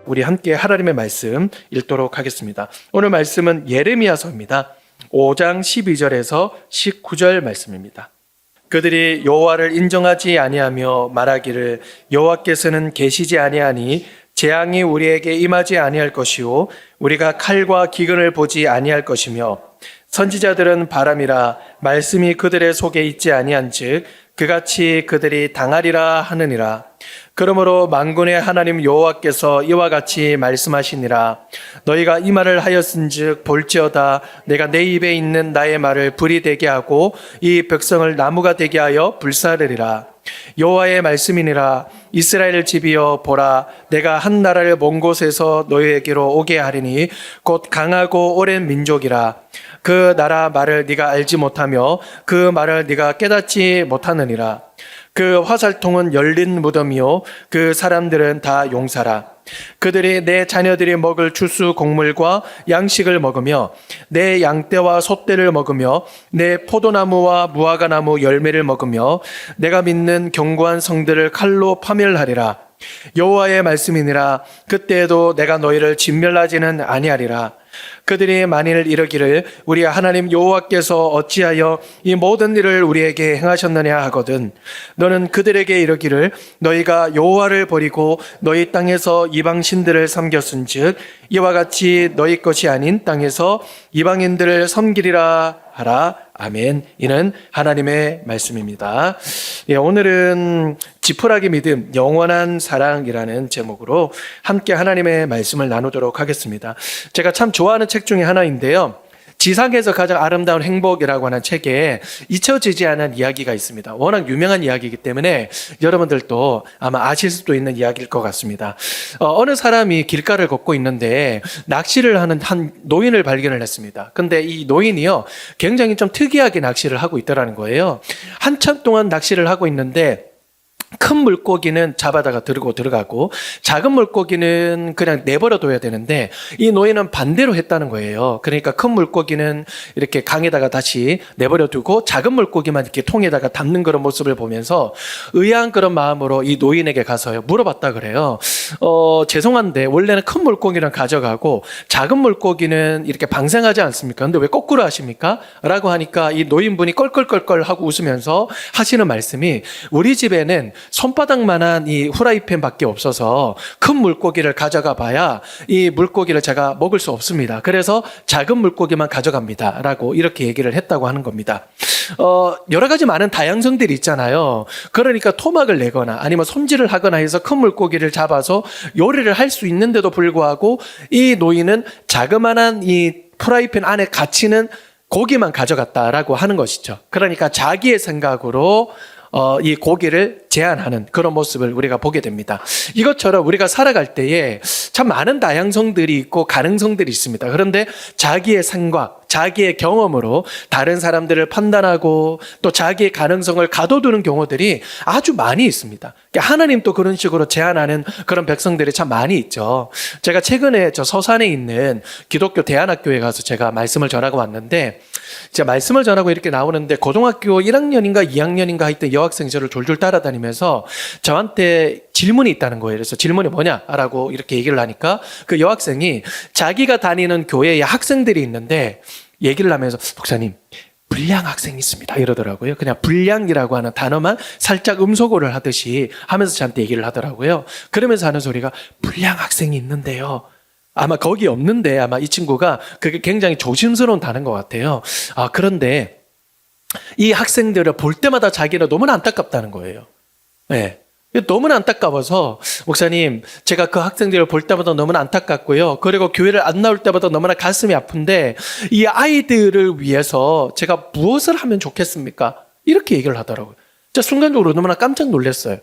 우리 함께 하나님의 말씀 읽도록 하겠습니다. 오늘 말씀은 예레미야서입니다. 5장 12절에서 19절 말씀입니다. 그들이 여호와를 인정하지 아니하며 말하기를 여호와께서는 계시지 아니하니 재앙이 우리에게 임하지 아니할 것이요 우리가 칼과 기근을 보지 아니할 것이며 선지자들은 바람이라 말씀이 그들의 속에 있지 아니한즉 그같이 그들이 당하리라 하느니라. 그러므로 만군의 하나님 여호와께서 이와 같이 말씀하시니라. 너희가 이 말을 하였은즉 볼지어다 내가 내 입에 있는 나의 말을 불이 되게 하고 이 백성을 나무가 되게 하여 불사르리라. 여호와의 말씀이니라. 이스라엘 집이여 보라 내가 한 나라를 먼 곳에서 너희에게로 오게 하리니 곧 강하고 오랜 민족이라. 그 나라 말을 네가 알지 못하며 그 말을 네가 깨닫지 못하느니라. 그 화살통은 열린 무덤이요 그 사람들은 다 용사라. 그들이 내 자녀들이 먹을 추수 곡물과 양식을 먹으며 내 양떼와 소떼를 먹으며 내 포도나무와 무화과나무 열매를 먹으며 내가 믿는 견고한 성들을 칼로 파멸하리라. 여호와의 말씀이니라. 그때에도 내가 너희를 진멸하지는 아니하리라. 그들이 만일 이르기를 우리 하나님 여호와께서 어찌하여 이 모든 일을 우리에게 행하셨느냐 하거든 너는 그들에게 이르기를 너희가 여호와를 버리고 너희 땅에서 이방 신들을 섬겼은즉 이와 같이 너희 것이 아닌 땅에서 이방인들을 섬기리라 하라. 아멘. 이는 하나님의 말씀입니다. 오늘은 지푸라기 믿음, 영원한 사랑이라는 제목으로 함께 하나님의 말씀을 나누도록 하겠습니다. 제가 참 좋아하는 책 중에 하나인데요. 지상에서 가장 아름다운 행복이라고 하는 책에 잊혀지지 않은 이야기가 있습니다. 워낙 유명한 이야기이기 때문에 여러분들도 아마 아실 수도 있는 이야기일 것 같습니다. 어느 사람이 길가를 걷고 있는데 낚시를 하는 한 노인을 발견을 했습니다. 근데 이 노인이요, 굉장히 좀 특이하게 낚시를 하고 있더라는 거예요. 한참 동안 낚시를 하고 있는데 큰 물고기는 잡아다가 들고 들어가고 작은 물고기는 그냥 내버려 둬야 되는데 이 노인은 반대로 했다는 거예요. 그러니까 큰 물고기는 이렇게 강에다가 다시 내버려 두고 작은 물고기만 이렇게 통에다가 담는 그런 모습을 보면서 의아한 그런 마음으로 이 노인에게 가서 물어봤다 그래요. 죄송한데 원래는 큰 물고기는 가져가고 작은 물고기는 이렇게 방생하지 않습니까? 근데 왜 거꾸로 하십니까? 라고 하니까 이 노인분이 껄껄껄껄 하고 웃으면서 하시는 말씀이 우리 집에는 손바닥만한 이 후라이팬밖에 없어서 큰 물고기를 가져가 봐야 이 물고기를 제가 먹을 수 없습니다. 그래서 작은 물고기만 가져갑니다. 라고 이렇게 얘기를 했다고 하는 겁니다. 여러 가지 많은 다양성들이 있잖아요. 그러니까 토막을 내거나 아니면 손질을 하거나 해서 큰 물고기를 잡아서 요리를 할 수 있는데도 불구하고 이 노인은 자그마한 이 프라이팬 안에 갇히는 고기만 가져갔다라고 하는 것이죠. 그러니까 자기의 생각으로 이 고기를 제한하는 그런 모습을 우리가 보게 됩니다. 이것처럼 우리가 살아갈 때에 참 많은 다양성들이 있고 가능성들이 있습니다. 그런데 자기의 생각, 자기의 경험으로 다른 사람들을 판단하고 또 자기의 가능성을 가둬두는 경우들이 아주 많이 있습니다. 하나님도 그런 식으로 제한하는 그런 백성들이 참 많이 있죠. 제가 최근에 저 서산에 있는 기독교 대안학교에 가서 제가 말씀을 전하고 왔는데 제가 말씀을 전하고 이렇게 나오는데 고등학교 1학년인가 2학년인가 하여튼 여학생이 저를 졸졸 따라다니면서 저한테 질문이 있다는 거예요. 그래서 질문이 뭐냐라고 이렇게 얘기를 하니까 그 여학생이 자기가 다니는 교회에 학생들이 있는데 얘기를 하면서 목사님 불량 학생이 있습니다 이러더라고요. 그냥 불량이라고 하는 단어만 살짝 음소거를 하듯이 하면서 저한테 얘기를 하더라고요. 그러면서 하는 소리가 불량 학생이 있는데요. 아마 거기 없는데 아마 이 친구가 그게 굉장히 조심스러운 단어인 것 같아요. 그런데 이 학생들을 볼 때마다 자기는 너무나 안타깝다는 거예요. 네. 너무나 안타까워서 목사님 제가 그 학생들을 볼 때마다 너무나 안타깝고요. 그리고 교회를 안 나올 때마다 너무나 가슴이 아픈데 이 아이들을 위해서 제가 무엇을 하면 좋겠습니까? 이렇게 얘기를 하더라고요. 진짜 순간적으로 너무나 깜짝 놀랐어요.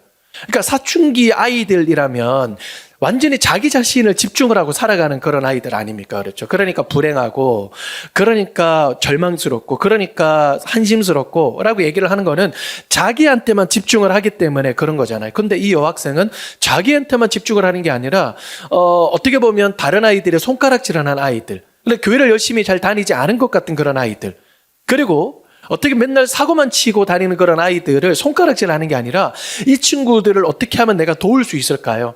그러니까 사춘기 아이들이라면 완전히 자기 자신을 집중을 하고 살아가는 그런 아이들 아닙니까? 그렇죠. 그러니까 불행하고, 그러니까 절망스럽고, 그러니까 한심스럽고, 라고 얘기를 하는 거는 자기한테만 집중을 하기 때문에 그런 거잖아요. 근데 이 여학생은 자기한테만 집중을 하는 게 아니라, 어떻게 보면 다른 아이들의 손가락질하는 아이들, 근데 교회를 열심히 잘 다니지 않은 것 같은 그런 아이들, 그리고 어떻게 맨날 사고만 치고 다니는 그런 아이들을 손가락질 하는 게 아니라 이 친구들을 어떻게 하면 내가 도울 수 있을까요?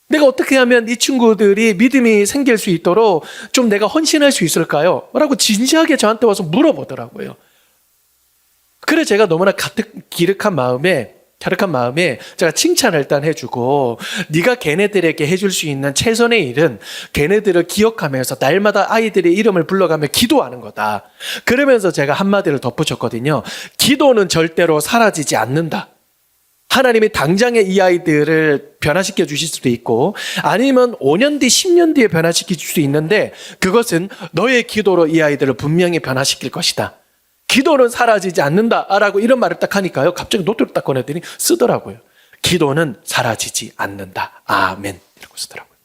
내가 어떻게 하면 이 친구들이 믿음이 생길 수 있도록 좀 내가 헌신할 수 있을까요? 라고 진지하게 저한테 와서 물어보더라고요. 그래 제가 너무나 기특한 마음에 제가 칭찬을 일단 해주고, 네가 걔네들에게 해줄 수 있는 최선의 일은 걔네들을 기억하면서 날마다 아이들의 이름을 불러가며 기도하는 거다. 그러면서 제가 한마디를 덧붙였거든요. 기도는 절대로 사라지지 않는다. 하나님이 당장에 이 아이들을 변화시켜 주실 수도 있고, 아니면 5년 뒤, 10년 뒤에 변화시킬 수도 있는데, 그것은 너의 기도로 이 아이들을 분명히 변화시킬 것이다. 기도는 사라지지 않는다라고 이런 말을 딱 하니까요, 갑자기 노트를 딱 꺼내더니 쓰더라고요. 기도는 사라지지 않는다. 아멘. 이라고 쓰더라고요.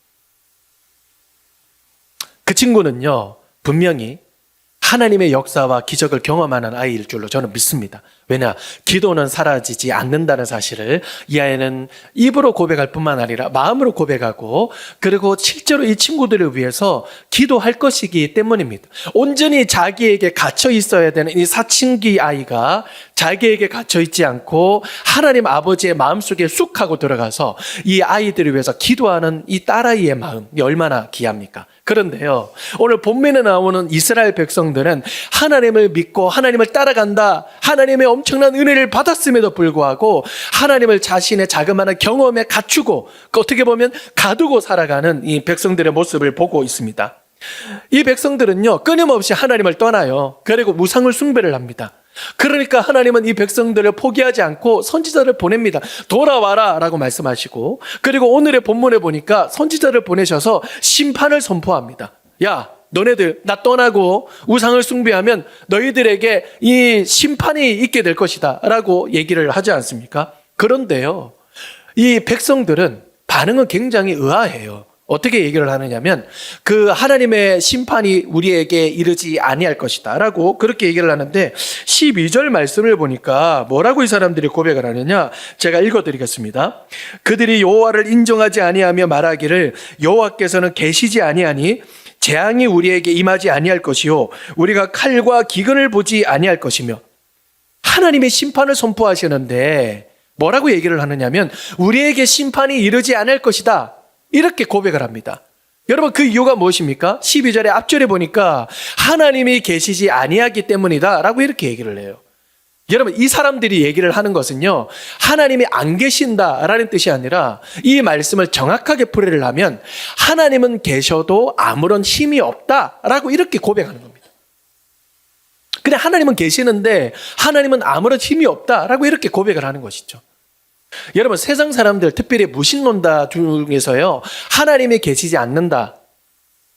그 친구는요, 분명히 하나님의 역사와 기적을 경험하는 아이일 줄로 저는 믿습니다. 왜냐? 기도는 사라지지 않는다는 사실을 이 아이는 입으로 고백할 뿐만 아니라 마음으로 고백하고, 그리고 실제로 이 친구들을 위해서 기도할 것이기 때문입니다. 온전히 자기에게 갇혀 있어야 되는 이 사춘기 아이가 자기에게 갇혀 있지 않고 하나님 아버지의 마음속에 쑥 하고 들어가서 이 아이들을 위해서 기도하는 이 딸아이의 마음이 얼마나 귀합니까? 그런데요, 오늘 본문에 나오는 이스라엘 백성들은 하나님을 믿고 하나님을 따라간다, 하나님의 엄청난 은혜를 받았음에도 불구하고 하나님을 자신의 자그마한 경험에 갖추고 어떻게 보면 가두고 살아가는 이 백성들의 모습을 보고 있습니다. 이 백성들은요, 끊임없이 하나님을 떠나요. 그리고 무상을 숭배를 합니다. 그러니까 하나님은 이 백성들을 포기하지 않고 선지자를 보냅니다. 돌아와라 라고 말씀하시고, 그리고 오늘의 본문에 보니까 선지자를 보내셔서 심판을 선포합니다. 야, 너네들 나 떠나고 우상을 숭배하면 너희들에게 이 심판이 있게 될 것이다 라고 얘기를 하지 않습니까? 그런데요, 이 백성들은 반응은 굉장히 의아해요. 어떻게 얘기를 하느냐면, 그 하나님의 심판이 우리에게 이르지 아니할 것이다 라고 그렇게 얘기를 하는데, 12절 말씀을 보니까 뭐라고 이 사람들이 고백을 하느냐, 제가 읽어드리겠습니다. 그들이 여호와를 인정하지 아니하며 말하기를 여호와께서는 계시지 아니하니 재앙이 우리에게 임하지 아니할 것이요 우리가 칼과 기근을 보지 아니할 것이며. 하나님의 심판을 선포하시는데 뭐라고 얘기를 하느냐면, 우리에게 심판이 이르지 않을 것이다 이렇게 고백을 합니다. 여러분, 그 이유가 무엇입니까? 12절의 앞절에 보니까 하나님이 계시지 아니하기 때문이다 라고 이렇게 얘기를 해요. 여러분, 이 사람들이 얘기를 하는 것은요, 하나님이 안 계신다라는 뜻이 아니라 이 말씀을 정확하게 풀이를 하면 하나님은 계셔도 아무런 힘이 없다라고 이렇게 고백하는 겁니다. 그냥 하나님은 계시는데 하나님은 아무런 힘이 없다라고 이렇게 고백을 하는 것이죠. 여러분, 세상 사람들, 특별히 무신론자 중에서요, 하나님이 계시지 않는다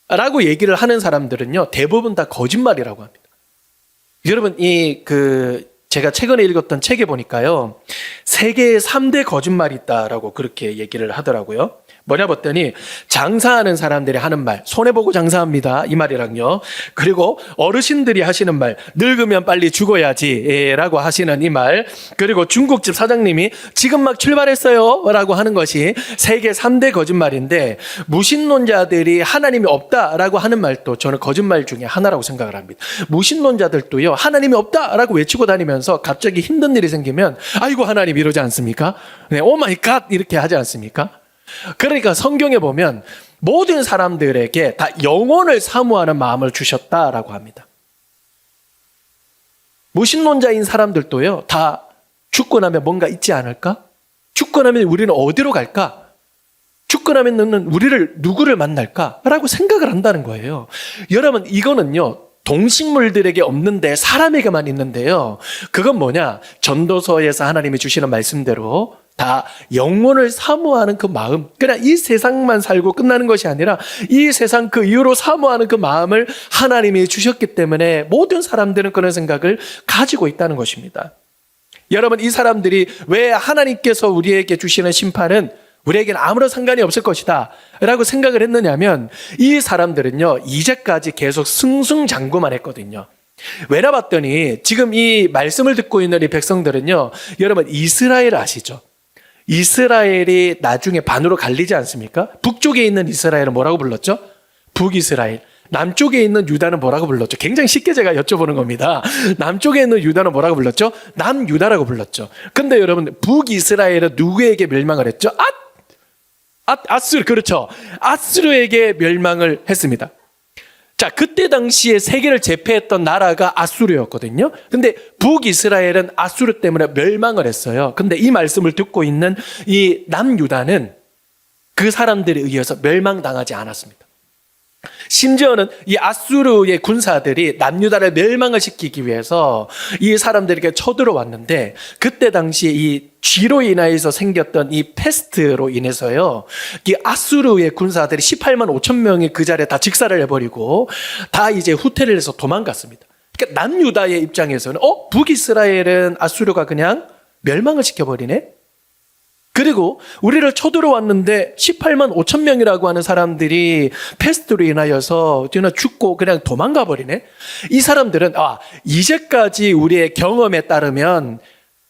라고 얘기를 하는 사람들은요, 대부분 다 거짓말이라고 합니다. 여러분, 제가 최근에 읽었던 책에 보니까요, 세계에 3대 거짓말이 있다라고 그렇게 얘기를 하더라고요. 뭐냐 봤더니, 장사하는 사람들이 하는 말, 손해보고 장사합니다 이 말이랑요, 그리고 어르신들이 하시는 말, 늙으면 빨리 죽어야지 라고 하시는 이 말, 그리고 중국집 사장님이 지금 막 출발했어요 라고 하는 것이 세계 3대 거짓말인데, 무신론자들이 하나님이 없다라고 하는 말도 저는 거짓말 중에 하나라고 생각을 합니다. 무신론자들도요, 하나님이 없다라고 외치고 다니면서 갑자기 힘든 일이 생기면 아이고 하나님 이러지 않습니까? 네, 오 마이 갓 이렇게 하지 않습니까? 그러니까 성경에 보면 모든 사람들에게 다 영혼을 사모하는 마음을 주셨다라고 합니다. 무신론자인 사람들도요, 다 죽고 나면 뭔가 있지 않을까? 죽고 나면 우리는 어디로 갈까? 죽고 나면 우리를 누구를 만날까? 라고 생각을 한다는 거예요. 여러분, 이거는요, 동식물들에게 없는데 사람에게만 있는데요, 그건 뭐냐? 전도서에서 하나님이 주시는 말씀대로 다 영혼을 사모하는 그 마음, 그냥 이 세상만 살고 끝나는 것이 아니라 이 세상 그 이후로 사모하는 그 마음을 하나님이 주셨기 때문에 모든 사람들은 그런 생각을 가지고 있다는 것입니다. 여러분, 이 사람들이 왜 하나님께서 우리에게 주시는 심판은 우리에게는 아무런 상관이 없을 것이다 라고 생각을 했느냐면, 이 사람들은요, 이제까지 계속 승승장구만 했거든요. 왜냐 봤더니 지금 이 말씀을 듣고 있는 이 백성들은요, 여러분 이스라엘 아시죠? 이스라엘이 나중에 반으로 갈리지 않습니까? 북쪽에 있는 이스라엘은 뭐라고 불렀죠? 북이스라엘. 남쪽에 있는 유다는 뭐라고 불렀죠? 굉장히 쉽게 제가 여쭤보는 겁니다. 남쪽에 있는 유다는 뭐라고 불렀죠? 남유다라고 불렀죠. 근데 여러분, 북이스라엘은 누구에게 멸망을 했죠? 아수르, 그렇죠. 아수르에게 멸망을 했습니다. 자, 그때 당시에 세계를 제패했던 나라가 아수르였거든요. 근데 북이스라엘은 아수르 때문에 멸망을 했어요. 근데 이 말씀을 듣고 있는 이 남유다는 그 사람들에 의해서 멸망당하지 않았습니다. 심지어는 이 아수르의 군사들이 남유다를 멸망을 시키기 위해서 이 사람들에게 쳐들어왔는데, 그때 당시에 이 쥐로 인하여서 생겼던 이 패스트로 인해서요, 이 아수르의 군사들이 18만 5천 명이 그 자리에 다 직사를 해버리고 다 이제 후퇴를 해서 도망갔습니다. 그러니까 남유다의 입장에서는 북이스라엘은 아수르가 그냥 멸망을 시켜버리네? 그리고 우리를 쳐들어왔는데 18만 5천 명이라고 하는 사람들이 패스트로 인하여서 죽고 그냥 도망가 버리네. 이 사람들은 이제까지 우리의 경험에 따르면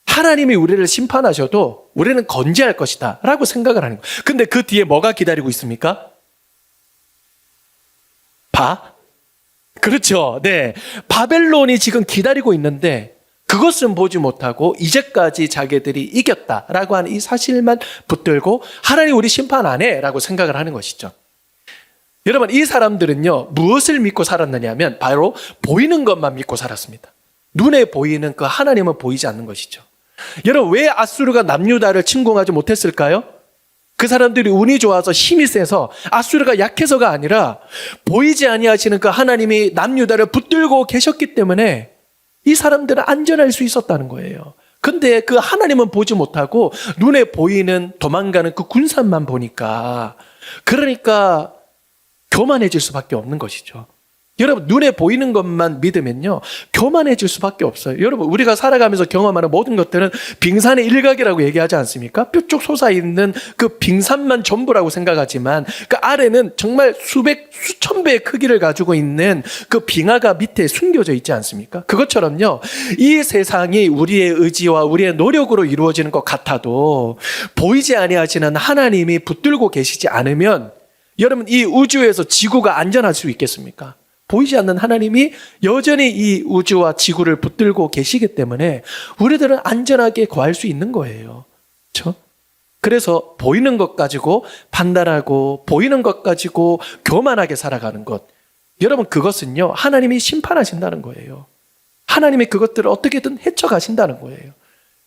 하나님이 우리를 심판하셔도 우리는 건재할 것이다 라고 생각을 하는 거예요. 근데 그 뒤에 뭐가 기다리고 있습니까? 그렇죠. 네. 바벨론이 지금 기다리고 있는데 그것은 보지 못하고 이제까지 자기들이 이겼다라고 하는 이 사실만 붙들고 하나님 우리 심판 안 해라고 생각을 하는 것이죠. 여러분, 이 사람들은요, 무엇을 믿고 살았느냐면 바로 보이는 것만 믿고 살았습니다. 눈에 보이는 그 하나님은 보이지 않는 것이죠. 여러분, 왜 아수르가 남유다를 침공하지 못했을까요? 그 사람들이 운이 좋아서 힘이 세서, 아수르가 약해서가 아니라 보이지 아니하시는 그 하나님이 남유다를 붙들고 계셨기 때문에 이 사람들은 안전할 수 있었다는 거예요. 근데 그 하나님은 보지 못하고 눈에 보이는 도망가는 그 군사만 보니까, 그러니까 교만해질 수밖에 없는 것이죠. 여러분, 눈에 보이는 것만 믿으면요, 교만해질 수밖에 없어요. 여러분, 우리가 살아가면서 경험하는 모든 것들은 빙산의 일각이라고 얘기하지 않습니까? 뾰족 솟아있는 그 빙산만 전부라고 생각하지만 그 아래는 정말 수천 배의 크기를 가지고 있는 그 빙하가 밑에 숨겨져 있지 않습니까? 그것처럼요, 이 세상이 우리의 의지와 우리의 노력으로 이루어지는 것 같아도 보이지 아니하시는 하나님이 붙들고 계시지 않으면, 여러분, 이 우주에서 지구가 안전할 수 있겠습니까? 보이지 않는 하나님이 여전히 이 우주와 지구를 붙들고 계시기 때문에 우리들은 안전하게 거할 수 있는 거예요. 그렇죠? 그래서 보이는 것 가지고 판단하고 보이는 것 가지고 교만하게 살아가는 것, 여러분, 그것은요, 하나님이 심판하신다는 거예요. 하나님이 그것들을 어떻게든 헤쳐가신다는 거예요.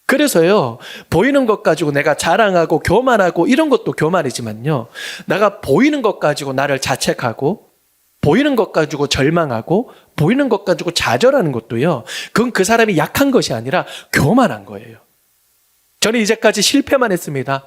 그래서요, 보이는 것 가지고 내가 자랑하고 교만하고 이런 것도 교만이지만요, 내가 보이는 것 가지고 나를 자책하고 보이는 것 가지고 절망하고 보이는 것 가지고 좌절하는 것도요, 그건 그 사람이 약한 것이 아니라 교만한 거예요. 저는 이제까지 실패만 했습니다.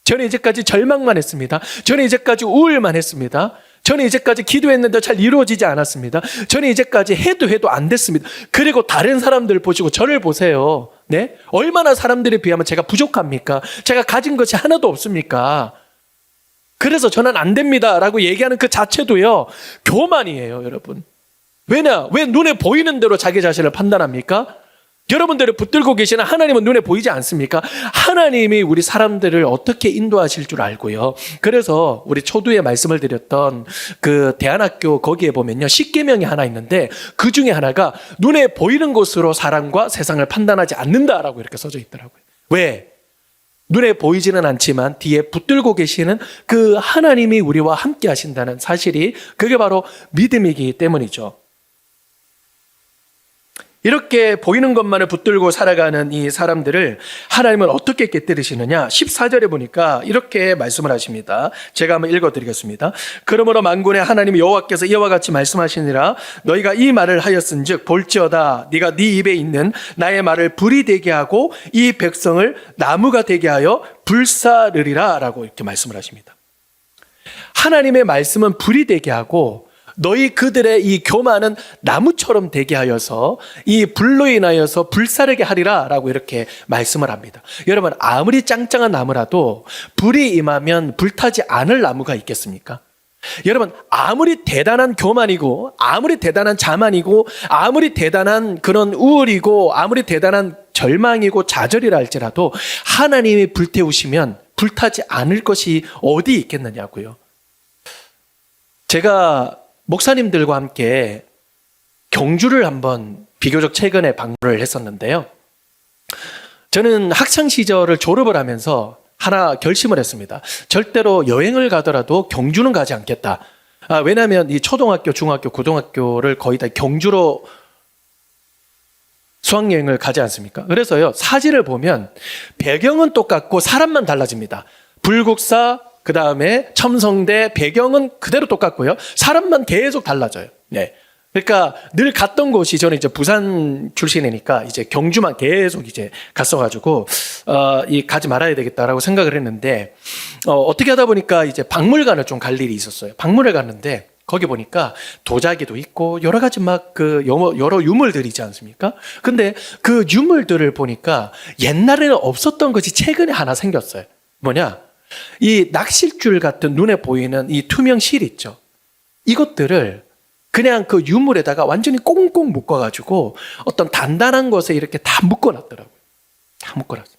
저는 이제까지 절망만 했습니다. 저는 이제까지 우울만 했습니다. 저는 이제까지 기도했는데 잘 이루어지지 않았습니다. 저는 이제까지 해도 안 됐습니다. 그리고 다른 사람들 보시고 저를 보세요. 네? 얼마나 사람들에 비하면 제가 부족합니까? 제가 가진 것이 하나도 없습니까? 그래서 저는 안 됩니다 라고 얘기하는 그 자체도요, 교만이에요, 여러분. 왜 눈에 보이는 대로 자기 자신을 판단합니까? 여러분들을 붙들고 계시는 하나님은 눈에 보이지 않습니까? 하나님이 우리 사람들을 어떻게 인도하실 줄 알고요. 그래서 우리 초두에 말씀을 드렸던 그 대안학교 거기에 보면요, 10계명이 하나 있는데 그 중에 하나가 눈에 보이는 것으로 사람과 세상을 판단하지 않는다라고 이렇게 써져 있더라고요. 왜? 눈에 보이지는 않지만 뒤에 붙들고 계시는 그 하나님이 우리와 함께 하신다는 사실이, 그게 바로 믿음이기 때문이죠. 이렇게 보이는 것만을 붙들고 살아가는 이 사람들을 하나님은 어떻게 깨뜨리시느냐? 14절에 보니까 이렇게 말씀을 하십니다. 제가 한번 읽어드리겠습니다. 그러므로 만군의 하나님 여호와께서 이와 같이 말씀하시니라. 너희가 이 말을 하였은즉 볼지어다 네가 네 입에 있는 나의 말을 불이 되게 하고 이 백성을 나무가 되게 하여 불사르리라 라고 이렇게 말씀을 하십니다. 하나님의 말씀은 불이 되게 하고 너희 그들의 이 교만은 나무처럼 되게 하여서 이 불로 인하여서 불사르게 하리라 라고 이렇게 말씀을 합니다. 여러분, 아무리 짱짱한 나무라도 불이 임하면 불타지 않을 나무가 있겠습니까? 여러분, 아무리 대단한 교만이고 아무리 대단한 자만이고 아무리 대단한 그런 우울이고 아무리 대단한 절망이고 좌절이라 할지라도 하나님이 불태우시면 불타지 않을 것이 어디 있겠느냐고요. 제가 목사님들과 함께 경주를 한번 비교적 최근에 방문을 했었는데요. 저는 학창 시절을 졸업을 하면서 하나 결심을 했습니다. 절대로 여행을 가더라도 경주는 가지 않겠다. 왜냐하면 이 초등학교, 중학교, 고등학교를 거의 다 경주로 수학여행을 가지 않습니까? 그래서요, 사진을 보면 배경은 똑같고 사람만 달라집니다. 불국사, 그 다음에 첨성대, 배경은 그대로 똑같고요. 사람만 계속 달라져요. 네. 그러니까 늘 갔던 곳이, 저는 이제 부산 출신이니까 이제 경주만 계속 이제 갔어가지고, 가지 말아야 되겠다라고 생각을 했는데, 어떻게 하다 보니까 이제 박물관을 좀 갈 일이 있었어요. 박물을 갔는데, 거기 보니까 도자기도 있고, 여러 가지 막 여러 유물들이 있지 않습니까? 근데 그 유물들을 보니까 옛날에는 없었던 것이 최근에 하나 생겼어요. 뭐냐? 이 낚싯줄 같은 눈에 보이는 이 투명 실 있죠. 이것들을 그냥 그 유물에다가 완전히 꽁꽁 묶어가지고 어떤 단단한 것에 이렇게 다 묶어놨더라고요. 다 묶어놨어요.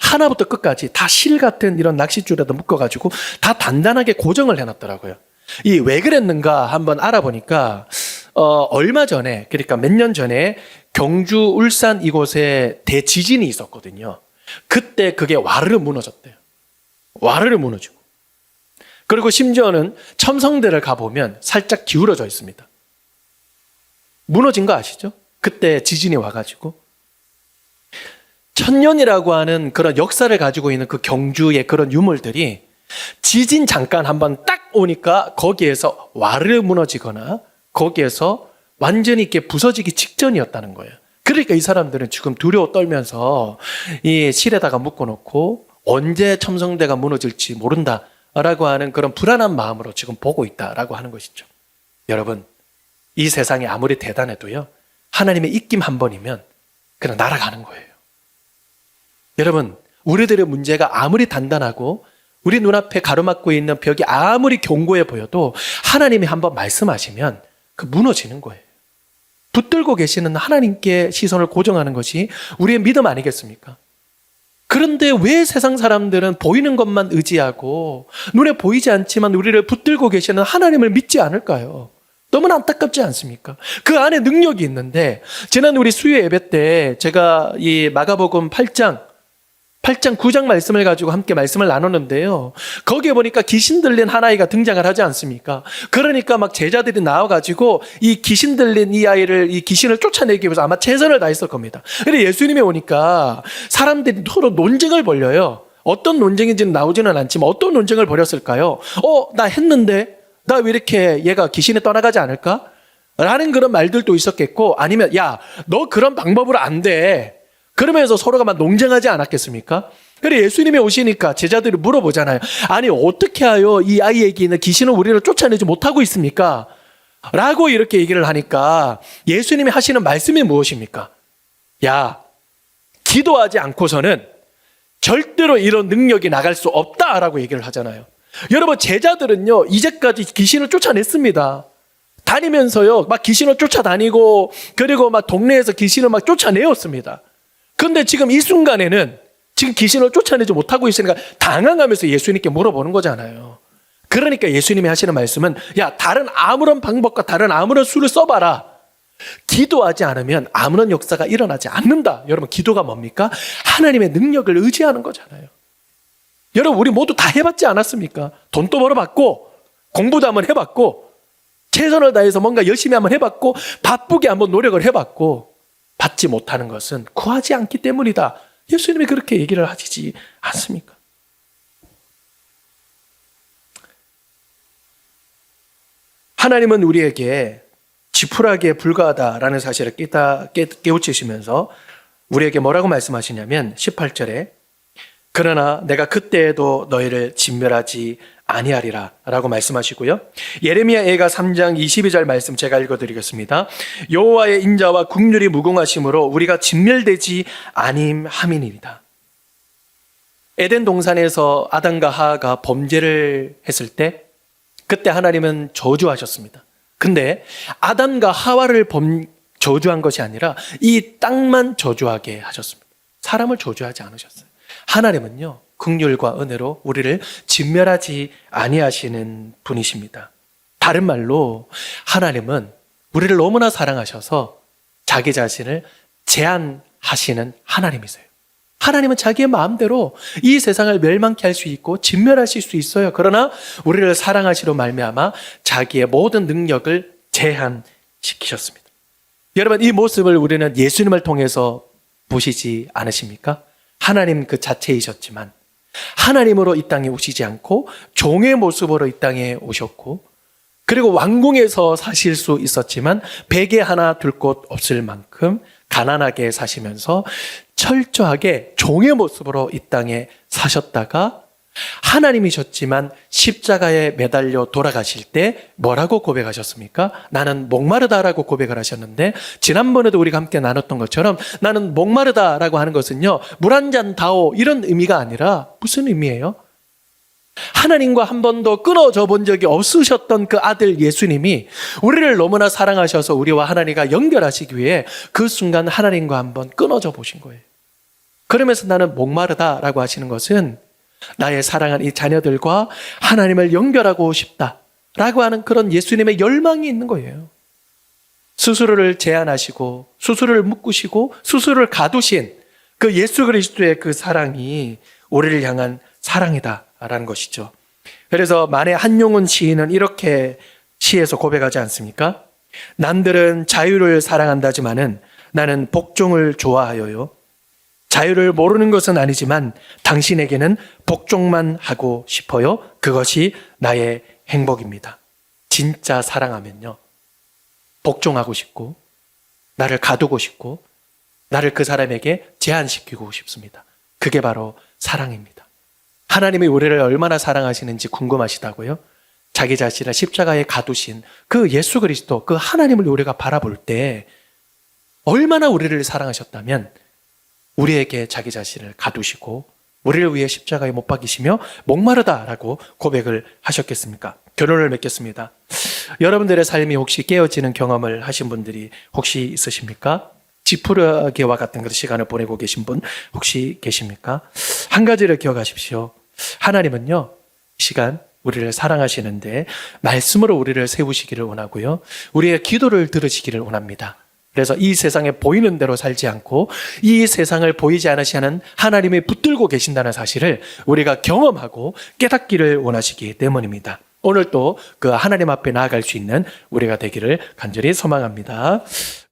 하나부터 끝까지 다 실 같은 이런 낚싯줄에다 묶어가지고 다 단단하게 고정을 해놨더라고요. 이 왜 그랬는가 한번 알아보니까 얼마 전에, 그러니까 몇 년 전에 경주, 울산 이곳에 대지진이 있었거든요. 그때 그게 와르르 무너졌대요. 와르르 무너지고. 그리고 심지어는 첨성대를 가보면 살짝 기울어져 있습니다. 무너진 거 아시죠? 그때 지진이 와가지고. 천년이라고 하는 그런 역사를 가지고 있는 그 경주의 그런 유물들이 지진 잠깐 한번 딱 오니까 거기에서 와르르 무너지거나 거기에서 완전히 이렇게 부서지기 직전이었다는 거예요. 그러니까 이 사람들은 지금 두려워 떨면서 이 실에다가 묶어놓고 언제 첨성대가 무너질지 모른다라고 하는 그런 불안한 마음으로 지금 보고 있다라고 하는 것이죠. 여러분, 이 세상이 아무리 대단해도요, 하나님의 입김 한 번이면 그냥 날아가는 거예요. 여러분, 우리들의 문제가 아무리 단단하고 우리 눈앞에 가로막고 있는 벽이 아무리 견고해 보여도 하나님이 한번 말씀하시면 그 무너지는 거예요. 붙들고 계시는 하나님께 시선을 고정하는 것이 우리의 믿음 아니겠습니까? 그런데 왜 세상 사람들은 보이는 것만 의지하고 눈에 보이지 않지만 우리를 붙들고 계시는 하나님을 믿지 않을까요? 너무나 안타깝지 않습니까? 그 안에 능력이 있는데, 지난 우리 수요 예배 때 제가 이 마가복음 8장, 9장 말씀을 가지고 함께 말씀을 나눴는데요. 거기에 보니까 귀신 들린 한 아이가 등장을 하지 않습니까? 그러니까 막 제자들이 나와가지고 이 귀신 들린 이 아이를, 이 귀신을 쫓아내기 위해서 아마 최선을 다했을 겁니다. 근데 예수님이 오니까 사람들이 서로 논쟁을 벌여요. 어떤 논쟁인지는 나오지는 않지만 어떤 논쟁을 벌였을까요? 나 했는데 나 왜 이렇게 얘가 귀신에 떠나가지 않을까? 라는 그런 말들도 있었겠고, 아니면 야, 너 그런 방법으로 안 돼. 그러면서 서로가 막 논쟁하지 않았겠습니까? 그래, 예수님이 오시니까 제자들이 물어보잖아요. 아니, 어떻게 하여 이 아이에게 있는 귀신은 우리를 쫓아내지 못하고 있습니까? 라고 이렇게 얘기를 하니까 예수님이 하시는 말씀이 무엇입니까? 야, 기도하지 않고서는 절대로 이런 능력이 나갈 수 없다라고 얘기를 하잖아요. 여러분, 제자들은요, 이제까지 귀신을 쫓아냈습니다. 다니면서요, 막 귀신을 쫓아다니고, 그리고 막 동네에서 귀신을 막 쫓아내었습니다. 근데 지금 이 순간에는 지금 귀신을 쫓아내지 못하고 있으니까 당황하면서 예수님께 물어보는 거잖아요. 그러니까 예수님이 하시는 말씀은, 야, 다른 아무런 방법과 다른 아무런 수를 써봐라. 기도하지 않으면 아무런 역사가 일어나지 않는다. 여러분, 기도가 뭡니까? 하나님의 능력을 의지하는 거잖아요. 여러분, 우리 모두 다 해봤지 않았습니까? 돈도 벌어봤고, 공부도 한번 해봤고, 최선을 다해서 뭔가 열심히 한번 해봤고, 바쁘게 한번 노력을 해봤고, 받지 못하는 것은 구하지 않기 때문이다. 예수님이 그렇게 얘기를 하시지 않습니까? 하나님은 우리에게 지푸라기에 불과하다라는 사실을 깨우치시면서 우리에게 뭐라고 말씀하시냐면 18절에 그러나 내가 그때에도 너희를 진멸하지 아니하리라 라고 말씀하시고요. 예레미야 애가 3장 22절 말씀 제가 읽어드리겠습니다. 여호와의 인자와 국률이 무궁하심으로 우리가 진멸되지 아님함이니이다. 에덴 동산에서 아담과 하와가 범죄를 했을 때 그때 하나님은 저주하셨습니다. 근데 아담과 하와를 저주한 것이 아니라 이 땅만 저주하게 하셨습니다. 사람을 저주하지 않으셨어요. 하나님은요, 긍휼과 은혜로 우리를 진멸하지 아니하시는 분이십니다. 다른 말로 하나님은 우리를 너무나 사랑하셔서 자기 자신을 제한하시는 하나님이세요. 하나님은 자기의 마음대로 이 세상을 멸망케 할 수 있고 진멸하실 수 있어요. 그러나 우리를 사랑하시로 말미암아 자기의 모든 능력을 제한시키셨습니다. 여러분, 이 모습을 우리는 예수님을 통해서 보시지 않으십니까? 하나님 그 자체이셨지만 하나님으로 이 땅에 오시지 않고 종의 모습으로 이 땅에 오셨고, 그리고 왕궁에서 사실 수 있었지만 베개 하나 둘 곳 없을 만큼 가난하게 사시면서 철저하게 종의 모습으로 이 땅에 사셨다가 하나님이셨지만 십자가에 매달려 돌아가실 때 뭐라고 고백하셨습니까? 나는 목마르다라고 고백을 하셨는데, 지난번에도 우리가 함께 나눴던 것처럼 나는 목마르다라고 하는 것은요, 물 한 잔 다오 이런 의미가 아니라 무슨 의미예요? 하나님과 한 번도 끊어져 본 적이 없으셨던 그 아들 예수님이 우리를 너무나 사랑하셔서 우리와 하나님과 연결하시기 위해 그 순간 하나님과 한번 끊어져 보신 거예요. 그러면서 나는 목마르다라고 하시는 것은 나의 사랑한 이 자녀들과 하나님을 연결하고 싶다라고 하는 그런 예수님의 열망이 있는 거예요. 스스로를 제한하시고 스스로를 묶으시고 스스로를 가두신 그 예수 그리스도의 그 사랑이 우리를 향한 사랑이다라는 것이죠. 그래서 만해 한용운 시인은 이렇게 시에서 고백하지 않습니까? 남들은 자유를 사랑한다지만은 나는 복종을 좋아하여요. 자유를 모르는 것은 아니지만 당신에게는 복종만 하고 싶어요. 그것이 나의 행복입니다. 진짜 사랑하면요, 복종하고 싶고 나를 가두고 싶고 나를 그 사람에게 제한시키고 싶습니다. 그게 바로 사랑입니다. 하나님이 우리를 얼마나 사랑하시는지 궁금하시다고요? 자기 자신을 십자가에 가두신 그 예수 그리스도, 그 하나님을 우리가 바라볼 때 얼마나 우리를 사랑하셨다면 우리에게 자기 자신을 가두시고 우리를 위해 십자가에 못 박이시며 목마르다라고 고백을 하셨겠습니까? 결론을 맺겠습니다. 여러분들의 삶이 혹시 깨어지는 경험을 하신 분들이 혹시 있으십니까? 지푸라기와 같은 그런 시간을 보내고 계신 분 혹시 계십니까? 한 가지를 기억하십시오. 하나님은요, 이 시간 우리를 사랑하시는데 말씀으로 우리를 세우시기를 원하고요, 우리의 기도를 들으시기를 원합니다. 그래서 이 세상에 보이는 대로 살지 않고 이 세상을 보이지 않으시는 하나님이 붙들고 계신다는 사실을 우리가 경험하고 깨닫기를 원하시기 때문입니다. 오늘 또 그 하나님 앞에 나아갈 수 있는 우리가 되기를 간절히 소망합니다.